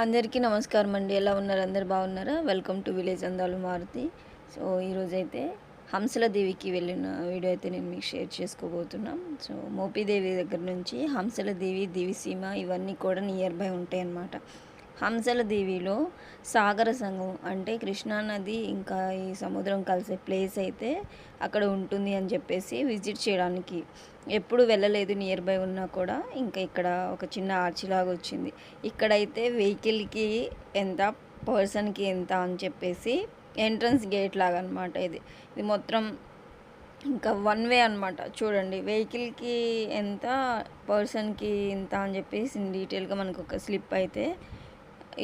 అందరికీ నమస్కారం అండి. ఎలా ఉన్నారు? అందరు బాగున్నారా? వెల్కమ్ టు విలేజ్ అందాలు మారుతి. సో ఈరోజైతే హంసల దేవికి వెళ్ళిన వీడియో అయితే నేను మీకు షేర్ చేసుకోబోతున్నాం. సో మోపిదేవి దగ్గర నుంచి హంసల దేవి, దివిసీమ ఇవన్నీ కూడా నియర్ బై ఉంటాయి అన్నమాట. హంసల దేవిలో సాగర సంగం అంటే కృష్ణానది ఇంకా ఈ సముద్రం కలిసే ప్లేస్ అయితే అక్కడ ఉంటుంది అని చెప్పేసి విజిట్ చేయడానికి ఎప్పుడు వెళ్ళలేదు. నియర్ బై ఉన్నా కూడా ఇంకా ఇక్కడ ఒక చిన్న ఆర్చిలాగా వచ్చింది. ఇక్కడైతే వెహికల్కి ఎంత, పర్సన్కి ఎంత అని చెప్పేసి ఎంట్రన్స్ గేట్ లాగా అనమాట. ఇది మొత్తం ఇంకా వన్ వే అనమాట. చూడండి, వెహికల్కి ఎంత, పర్సన్కి ఎంత అని చెప్పేసి డీటెయిల్గా మనకు ఒక స్లిప్ అయితే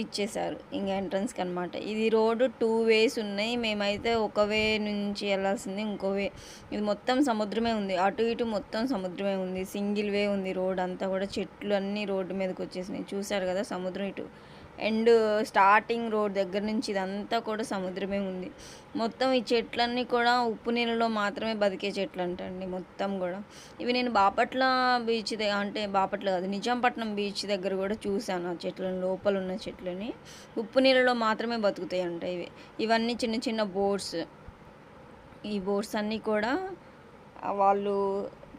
ఇచ్చేశారు ఇంకా ఎంట్రన్స్కి అనమాట. ఇది రోడ్డు 2 వేస్ ఉన్నాయి. మేమైతే ఒక వే నుంచి వెళ్ళాల్సింది, ఇంకో వే. ఇది మొత్తం సముద్రమే ఉంది, అటు ఇటు మొత్తం సముద్రమే ఉంది. సింగిల్ వే ఉంది. రోడ్ అంతా కూడా చెట్లు అన్నీ రోడ్డు మీదకి వచ్చేసినాయి. చూసారు కదా, సముద్రం ఇటు అండ్ స్టార్టింగ్ రోడ్ దగ్గర నుంచి ఇదంతా కూడా సముద్రమే ఉంది. మొత్తం ఈ చెట్లన్నీ కూడా ఉప్పు నీళ్ళలో మాత్రమే బతికే చెట్లు అంటండి మొత్తం కూడా. ఇవి నేను బాపట్ల బీచ్ అంటే బాపట్ల కాదు, నిజాంపట్నం బీచ్ దగ్గర కూడా చూశాను. ఆ చెట్లను, లోపల ఉన్న చెట్లని ఉప్పు నీళ్ళలో మాత్రమే బతుకుతాయి అంట ఇవన్నీ చిన్న చిన్న బోట్స్. ఈ బోట్స్ అన్నీ కూడా వాళ్ళు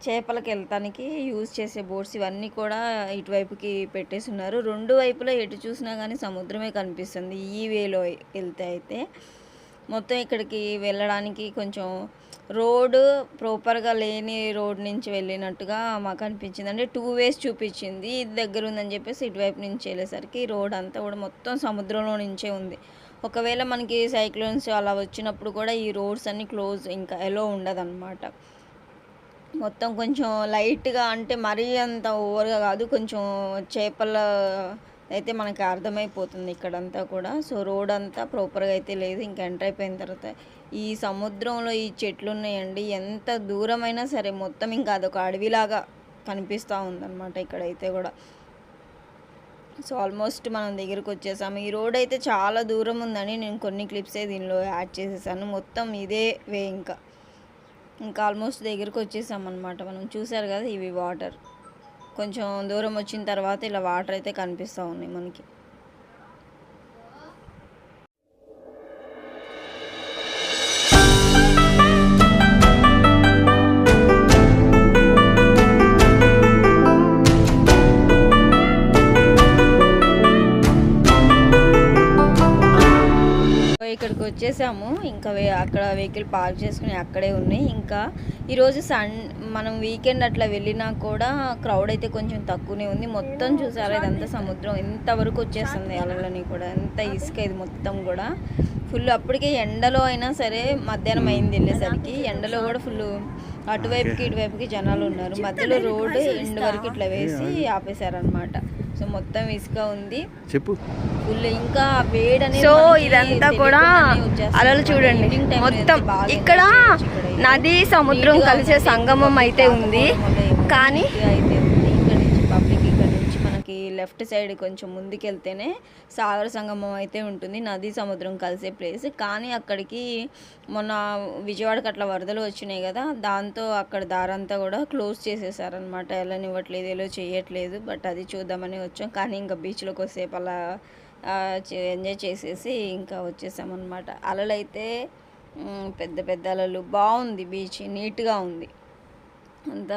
చేపలకు వెళ్తానికి యూజ్ చేసే బోట్స్. ఇవన్నీ కూడా ఇటువైపుకి పెట్టేసి ఉన్నారు. 2 వైపులా ఎటు చూసినా కానీ సముద్రమే కనిపిస్తుంది. ఈ వేలో వెళ్తే అయితే మొత్తం ఇక్కడికి వెళ్ళడానికి కొంచెం రోడ్డు ప్రాపర్గా లేని రోడ్ నుంచి వెళ్ళినట్టుగా మాకు అనిపించింది. అంటే 2 వేస్ చూపించింది. ఇది దగ్గర ఉందని చెప్పేసి ఇటువైపు నుంచి వెళ్ళేసరికి రోడ్ అంతా కూడా మొత్తం సముద్రంలో నుంచే ఉంది. ఒకవేళ మనకి సైక్లోన్స్ అలా వచ్చినప్పుడు కూడా ఈ రోడ్స్ అన్నీ క్లోజ్, ఇంకా ఎలో ఉండదన్నమాట. మొత్తం కొంచెం లైట్గా, అంటే మరీ అంత ఓవర్గా కాదు, కొంచెం చేపల అయితే మనకి అర్థమైపోతుంది ఇక్కడంతా కూడా. సో రోడ్ అంతా ప్రాపర్గా అయితే లేదు. ఇంకా ఎంటర్ అయిపోయిన తర్వాత ఈ సముద్రంలో ఈ చెట్లు ఉన్నాయండి. ఎంత దూరమైనా సరే మొత్తం ఇంకా అదొక అడవిలాగా కనిపిస్తూ ఉందన్నమాట ఇక్కడైతే కూడా. సో ఆల్మోస్ట్ మనం దగ్గరకు వచ్చేసాము. ఈ రోడ్ అయితే చాలా దూరం ఉందని నేను కొన్ని క్లిప్సే దీనిలో యాడ్ చేసేసాను. మొత్తం ఇదే వే. ఇంకా ఆల్మోస్ట్ దగ్గరకు వచ్చేసామన్నమాట మనం. చూసారు కదా, ఇవి వాటర్. కొంచెం దూరం వచ్చిన తర్వాత ఇలా వాటర్ అయితే కనిపిస్తూ ఉన్నాయి మనకి. ఇక్కడికి వచ్చేసాము. ఇంకా అక్కడ వెహికల్ పార్క్ చేసుకుని అక్కడే ఉన్నాయి. ఇంకా ఈరోజు మనం వీకెండ్ అట్లా వెళ్ళినా కూడా క్రౌడ్ అయితే కొంచెం తక్కువనే ఉంది. మొత్తం చూసారా, ఇదంతా సముద్రం ఎంతవరకు వచ్చేస్తుంది అలలని కూడా. ఎంత ఇసుక ఇది మొత్తం కూడా ఫుల్. అప్పటికే ఎండలో అయినా సరే మధ్యాహ్నం అయింది వెళ్ళేసరికి, ఎండలో కూడా ఫుల్ అటువైపుకి ఇటువైపుకి జనాలు ఉన్నారు. మధ్యలో రోడ్డు ఎండ్ వరకు ఇట్లా వేసి ఆపేశారనమాట. సో మొత్తం ఇసుక ఉంది చెప్పు ఫుల్. ఇంకా వేడనే. సో ఇదంతా కూడా అలలు చూడండి. మొత్తం ఇక్కడ నది సముద్రం కలిసే సంగమం అయితే ఉంది. కానీ పబ్లిక్ ఇక్కడ నుంచి మనకి లెఫ్ట్ సైడ్ కొంచెం ముందుకెళ్తేనే సాగర సంగమం అయితే ఉంటుంది, నది సముద్రం కలిసే ప్లేస్. కానీ అక్కడికి మొన్న విజయవాడకి అట్లా వరదలు వచ్చినాయి కదా, దాంతో అక్కడ దారంతా కూడా క్లోజ్ చేసేసారనమాట. వెళ్ళనివ్వట్లేదు, ఎలా చేయట్లేదు. బట్ అది చూద్దామని వచ్చాం. కానీ ఇంకా బీచ్లో కొద్దిసేపు అలా ఎంజాయ్ చేసేసి ఇంకా వచ్చేసామన్నమాట. అలలు అయితే పెద్ద పెద్ద అలలు. బాగుంది బీచ్, నీట్గా ఉంది, అంత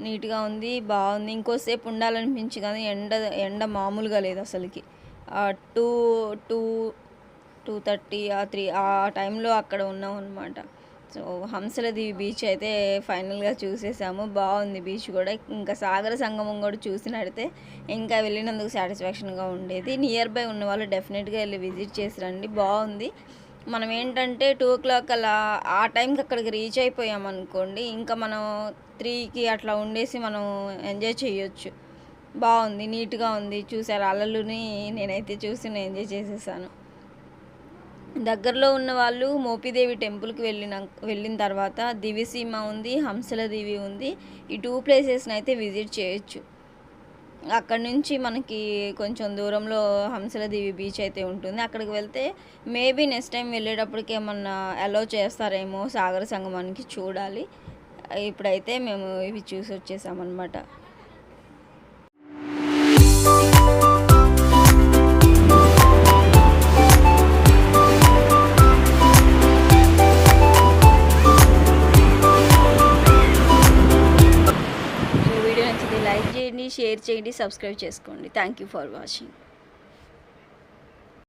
నీట్గా ఉంది, బాగుంది. ఇంకోసేపు ఉండాలనిపించి కానీ ఎండ మామూలుగా లేదు అసలుకి. 2:30 3 ఆ టైంలో అక్కడ ఉన్నాం అనమాట. సో హంసలదేవి బీచ్ అయితే ఫైనల్గా చూసేసాము. బాగుంది బీచ్ కూడా. ఇంకా సాగర సంగమం కూడా చూసినట్టయితే ఇంకా వెళ్ళినందుకు సాటిస్ఫాక్షన్గా ఉండేది. నియర్ బై ఉన్న వాళ్ళు డెఫినెట్గా వెళ్ళి విజిట్ చేసి రండి, బాగుంది. మనం ఏంటంటే 2 o'clock అలా ఆ టైంకి అక్కడికి రీచ్ అయిపోయామనుకోండి, ఇంకా మనం 3కి అట్లా ఉండేసి మనం ఎంజాయ్ చేయొచ్చు. బాగుంది, నీట్గా ఉంది. చూసారు అలలుని, నేనైతే చూసి ఎంజాయ్ చేసేసాను. దగ్గరలో ఉన్న వాళ్ళు మోపిదేవి టెంపుల్కి వెళ్ళిన తర్వాత దివిసీమ ఉంది, హంసల దేవి ఉంది. ఈ 2 ప్లేసెస్ని అయితే విజిట్ చేయొచ్చు. అక్కడ నుంచి మనకి కొంచెం దూరంలో హంసల దేవి బీచ్ అయితే ఉంటుంది. అక్కడికి వెళ్తే మేబీ నెక్స్ట్ టైం వెళ్ళేటప్పటికి ఏమన్నా అలౌ చేస్తారేమో సాగర సంగమానికి, చూడాలి. ఇప్పుడైతే మేము ఇవి చూసి వచ్చేసామన్నమాట. షేర్ చేయండి, సబ్స్క్రైబ్ చేసుకోండి. Thank you for watching.